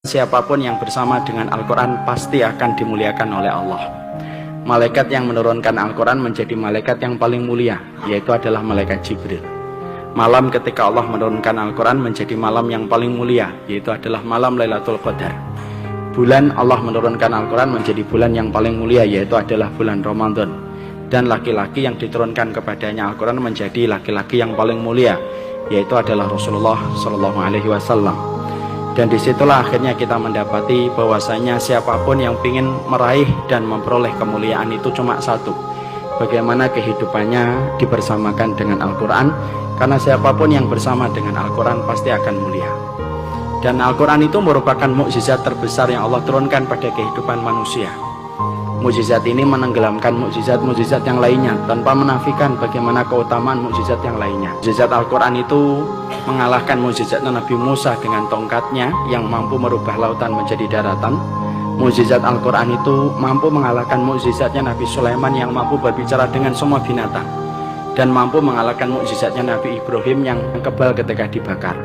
Siapapun yang bersama dengan Al-Quran pasti akan dimuliakan oleh Allah. Malaikat yang menurunkan Al-Quran menjadi malaikat yang paling mulia, yaitu adalah malaikat Jibril. Malam ketika Allah menurunkan Al-Quran menjadi malam yang paling mulia, yaitu adalah malam Lailatul Qadar. Bulan Allah menurunkan Al-Quran menjadi bulan yang paling mulia, yaitu adalah bulan Ramadan. Dan laki-laki yang diturunkan kepadanya Al-Quran menjadi laki-laki yang paling mulia, yaitu adalah Rasulullah SAW. Dan disitulah akhirnya kita mendapati bahwasanya siapapun yang ingin meraih dan memperoleh kemuliaan itu cuma satu, bagaimana kehidupannya dibersamakan dengan Al-Quran. Karena siapapun yang bersama dengan Al-Quran pasti akan mulia. Dan Al-Quran itu merupakan mukjizat terbesar yang Allah turunkan pada kehidupan manusia. Mukjizat ini menenggelamkan mukjizat-mukjizat yang lainnya tanpa menafikan bagaimana keutamaan mukjizat yang lainnya. Mukjizat Al-Quran itu mengalahkan mukjizat Nabi Musa dengan tongkatnya yang mampu merubah lautan menjadi daratan. Mukjizat Al-Quran itu mampu mengalahkan mukjizatnya Nabi Sulaiman yang mampu berbicara dengan semua binatang, dan mampu mengalahkan mukjizatnya Nabi Ibrahim yang kebal ketika dibakar.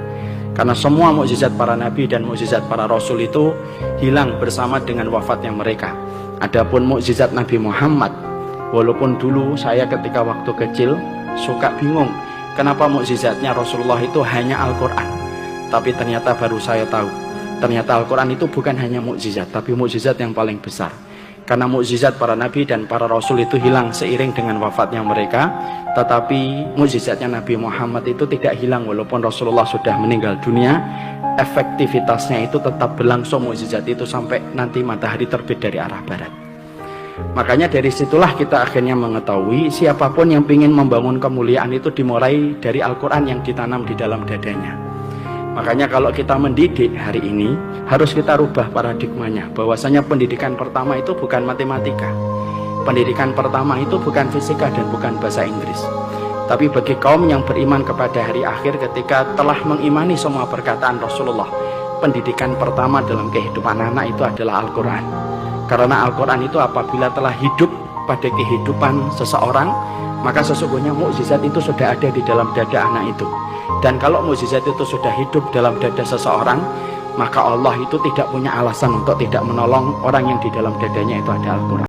Karena semua mukjizat para nabi dan mukjizat para rasul itu hilang bersama dengan wafatnya mereka. Adapun mukjizat Nabi Muhammad, walaupun dulu saya ketika waktu kecil suka bingung kenapa mukjizatnya Rasulullah itu hanya Al-Quran, tapi ternyata baru saya tahu, ternyata Al-Quran itu bukan hanya mukjizat, tapi mukjizat yang paling besar. Karena mukjizat para nabi dan para rasul itu hilang seiring dengan wafatnya mereka, tetapi mukjizatnya Nabi Muhammad itu tidak hilang walaupun Rasulullah sudah meninggal dunia. Efektivitasnya itu tetap berlangsung mukjizat itu sampai nanti matahari terbit dari arah barat. Makanya dari situlah kita akhirnya mengetahui siapapun yang ingin membangun kemuliaan itu dimulai dari Al-Quran yang ditanam di dalam dadanya. Makanya kalau kita mendidik hari ini harus kita rubah paradigmanya, bahwasanya pendidikan pertama itu bukan matematika, pendidikan pertama itu bukan fisika dan bukan bahasa Inggris. Tapi bagi kaum yang beriman kepada hari akhir, ketika telah mengimani semua perkataan Rasulullah, pendidikan pertama dalam kehidupan anak itu adalah Al-Quran. Karena Al-Quran itu apabila telah hidup pada kehidupan seseorang, maka sesungguhnya mukjizat itu sudah ada di dalam dada anak itu. Dan kalau mukjizat itu sudah hidup dalam dada seseorang, maka Allah itu tidak punya alasan untuk tidak menolong orang yang di dalam dadanya itu ada Al-Quran.